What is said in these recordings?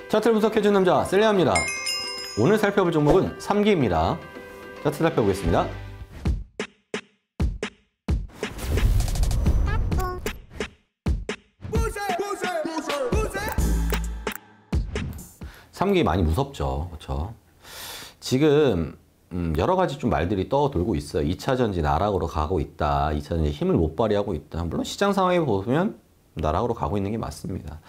차트를 분석해주는 남자 셀레아입니다. 오늘 살펴볼 종목은 3기입니다. 차트 살펴보겠습니다. 삼기 많이 무섭죠. 그렇죠? 지금 여러 가지 좀 말들이 떠돌고 있어요. 2차전지 나락으로 가고 있다. 2차전지 힘을 못 발휘하고 있다. 물론 시장 상황에 보면 나락으로 가고 있는 게 맞습니다.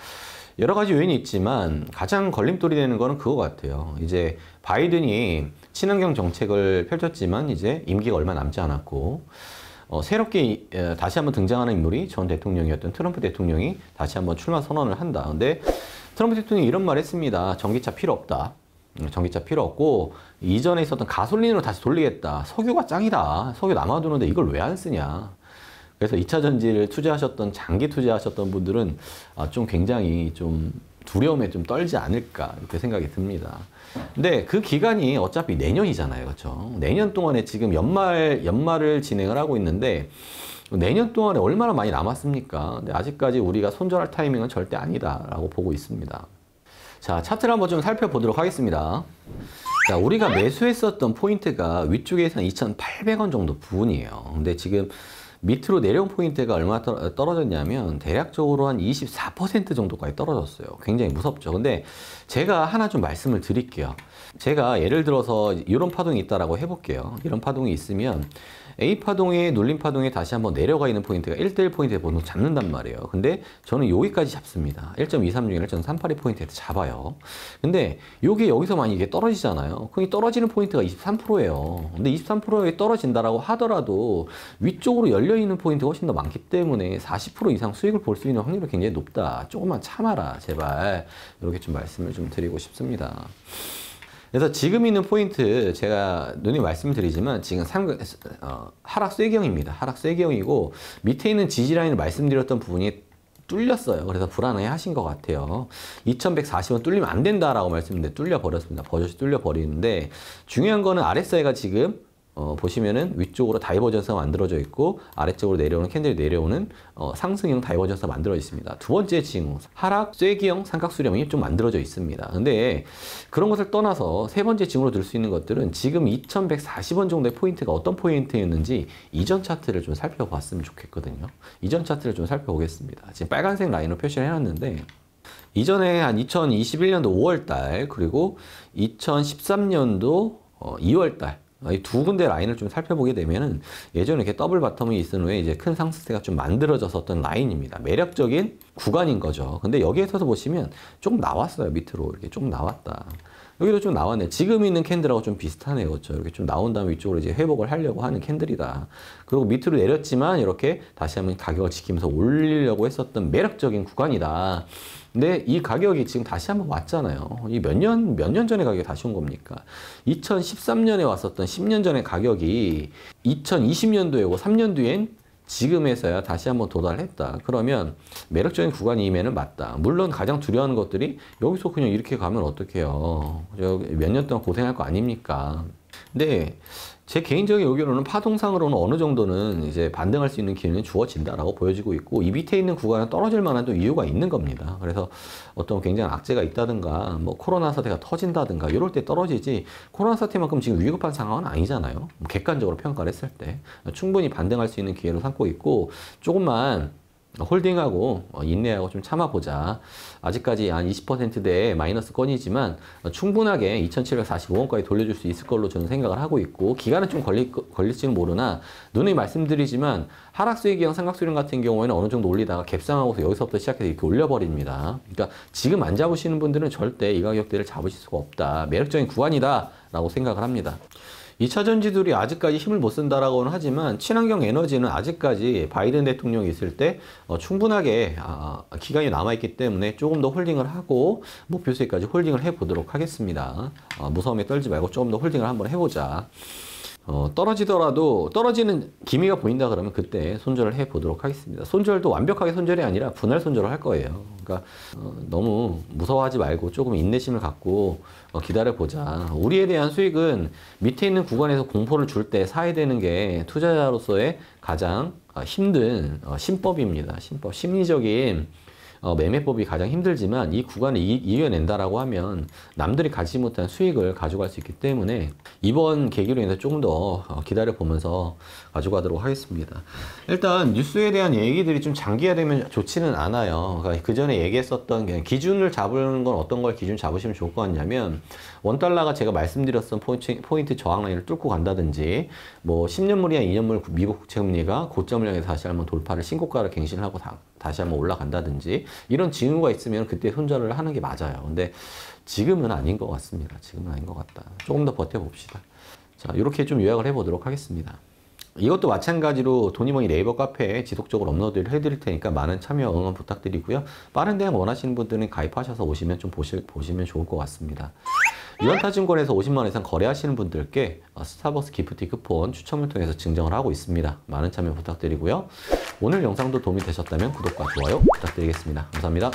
여러 가지 요인이 있지만 가장 걸림돌이 되는 거는 그거 같아요. 이제 바이든이 친환경 정책을 펼쳤지만 이제 임기가 얼마 남지 않았고 새롭게 다시 한번 등장하는 인물이 전 대통령이었던 트럼프 대통령이 다시 한번 출마 선언을 한다. 근데 트럼프 대통령이 이런 말 했습니다. 전기차 필요 없다. 전기차 필요 없고 이전에 있었던 가솔린으로 다시 돌리겠다. 석유가 짱이다. 석유 남아두는데 이걸 왜 안 쓰냐. 그래서 2차 전지를 투자하셨던 장기 투자하셨던 분들은 좀 굉장히 좀 두려움에 좀 떨지 않을까 이렇게 생각이 듭니다. 근데 그 기간이 어차피 내년이잖아요. 그렇죠? 내년 동안에 지금 연말을 진행을 하고 있는데 내년 동안에 얼마나 많이 남았습니까? 근데 아직까지 우리가 손절할 타이밍은 절대 아니다라고 보고 있습니다. 자, 차트를 한번 좀 살펴보도록 하겠습니다. 자, 우리가 매수했었던 포인트가 위쪽에서 2,800원 정도 부분이에요. 근데 지금 밑으로 내려온 포인트가 얼마나 떨어졌냐면 대략적으로 한 24% 정도까지 떨어졌어요. 굉장히 무섭죠. 근데 제가 하나 좀 말씀을 드릴게요. 제가 예를 들어서 이런 파동이 있다라고 해볼게요. 이런 파동이 있으면 A파동에 눌림 파동에 다시 한번 내려가 있는 포인트가 1대1 포인트에 보통 잡는단 말이에요. 근데 저는 여기까지 잡습니다. 1.236, 1.382 포인트에서 잡아요. 근데 요게 여기서 만약에 이게 떨어지잖아요. 그럼 이 떨어지는 포인트가 23%예요. 근데 23%에 떨어진다라고 하더라도 위쪽으로 열려있는 포인트가 훨씬 더 많기 때문에 40% 이상 수익을 볼 수 있는 확률이 굉장히 높다. 조금만 참아라, 제발. 이렇게 좀 말씀을 좀 드리고 싶습니다. 그래서 지금 있는 포인트 제가 누님 말씀드리지만 지금 하락 쇠경입니다. 하락 쇠경이고 밑에 있는 지지라인을 말씀드렸던 부분이 뚫렸어요. 그래서 불안해 하신 것 같아요. 2140원 뚫리면 안 된다라고 말씀드렸는데 뚫려버렸습니다. 버젓이 뚫려버리는데 중요한 거는 RSI가 지금 보시면은 위쪽으로 다이버전스가 만들어져 있고 아래쪽으로 내려오는 캔들이 내려오는 상승형 다이버전스가 만들어져 있습니다. 두 번째 징후 하락 쐐기형 삼각수렴이 좀 만들어져 있습니다. 근데 그런 것을 떠나서 세 번째 징후로 들 수 있는 것들은 지금 2140원 정도의 포인트가 어떤 포인트였는지 이전 차트를 좀 살펴봤으면 좋겠거든요. 이전 차트를 좀 살펴보겠습니다. 지금 빨간색 라인으로 표시를 해놨는데 이전에 한 2021년도 5월달 그리고 2013년도 2월달 이 두 군데 라인을 좀 살펴보게 되면은 예전에 이렇게 더블 바텀이 있은 후에 이제 큰 상승세가 좀 만들어졌었던 라인입니다. 매력적인 구간인 거죠. 근데 여기에서도 보시면 조금 나왔어요. 밑으로 이렇게 조금 나왔다. 여기도 좀 나왔네. 지금 있는 캔들하고 좀 비슷하네요. 그렇죠? 이렇게 좀 나온 다음에 위쪽으로 이제 회복을 하려고 하는 캔들이다. 그리고 밑으로 내렸지만 이렇게 다시 한번 가격을 지키면서 올리려고 했었던 매력적인 구간이다. 근데 이 가격이 지금 다시 한번 왔잖아요. 이 몇 년 전의 가격이 다시 온 겁니까? 2013년에 왔었던 10년 전의 가격이 2020년도에 오고 3년 뒤엔 지금에서야 다시 한번 도달했다. 그러면 매력적인 구간이면은 맞다. 물론 가장 두려워하는 것들이 여기서 그냥 이렇게 가면 어떡해요. 몇 년 동안 고생할 거 아닙니까? 근데 제 개인적인 의견으로는 파동상으로는 어느 정도는 이제 반등할 수 있는 기회는 주어진다라고 보여지고 있고 이 밑에 있는 구간은 떨어질 만한 또 이유가 있는 겁니다. 그래서 어떤 굉장히 악재가 있다든가 뭐 코로나 사태가 터진다든가 이럴 때 떨어지지 코로나 사태만큼 지금 위급한 상황은 아니잖아요. 객관적으로 평가를 했을 때 충분히 반등할 수 있는 기회로 삼고 있고 조금만 홀딩하고 인내하고 좀 참아보자. 아직까지 한 20%대의 마이너스 건이지만 충분하게 2745원까지 돌려줄 수 있을 걸로 저는 생각을 하고 있고 기간은 좀 걸릴지는 모르나 누누이 말씀드리지만 하락수익형 삼각수렴 같은 경우에는 어느 정도 올리다가 갭상하고서 여기서부터 시작해서 이렇게 올려버립니다. 그러니까 지금 안 잡으시는 분들은 절대 이 가격대를 잡으실 수가 없다. 매력적인 구간이다 라고 생각을 합니다. 2차 전지들이 아직까지 힘을 못 쓴다라고는 하지만 친환경 에너지는 아직까지 바이든 대통령이 있을 때 충분하게 기간이 남아있기 때문에 조금 더 홀딩을 하고 목표 수익까지 홀딩을 해보도록 하겠습니다. 무서움에 떨지 말고 조금 더 홀딩을 한번 해보자. 떨어지더라도 떨어지는 기미가 보인다 그러면 그때 손절을 해보도록 하겠습니다. 손절도 완벽하게 손절이 아니라 분할 손절을 할 거예요. 그러니까 너무 무서워하지 말고 조금 인내심을 갖고 기다려보자. 우리에 대한 수익은 밑에 있는 구간에서 공포를 줄 때 사야 되는 게 투자자로서의 가장 힘든 신법입니다. 신법, 심리적인 매매법이 가장 힘들지만 이 구간을 이겨낸다라고 하면 남들이 가지지 못한 수익을 가져갈 수 있기 때문에 이번 계기로 인해서 조금 더 기다려 보면서 가져가도록 하겠습니다. 일단 뉴스에 대한 얘기들이 좀 장기화되면 좋지는 않아요. 그러니까 그 전에 얘기했었던 기준을 잡는 건 어떤 걸 기준 잡으시면 좋을 것 같냐면 원달러가 제가 말씀드렸던 포인트 저항 라인을 뚫고 간다든지 뭐 10년물이나 2년물 미국 국채금리가 고점을 향해서 다시 한번 돌파를 신고가를 갱신을 하고 다시 한번 올라간다든지 이런 징후가 있으면 그때 손절을 하는 게 맞아요. 근데 지금은 아닌 것 같습니다. 지금은 아닌 것 같다. 조금 더 버텨봅시다. 자, 이렇게 좀 요약을 해보도록 하겠습니다. 이것도 마찬가지로 돈이머니 네이버 카페에 지속적으로 업로드를 해드릴 테니까 많은 참여 응원 부탁드리고요. 빠른 대응 원하시는 분들은 가입하셔서 오시면 좀 보시면 좋을 것 같습니다. 유한타증권에서 50만 원 이상 거래하시는 분들께 스타벅스 기프티 쿠폰 추첨을 통해서 증정을 하고 있습니다. 많은 참여 부탁드리고요. 오늘 영상도 도움이 되셨다면 구독과 좋아요 부탁드리겠습니다. 감사합니다.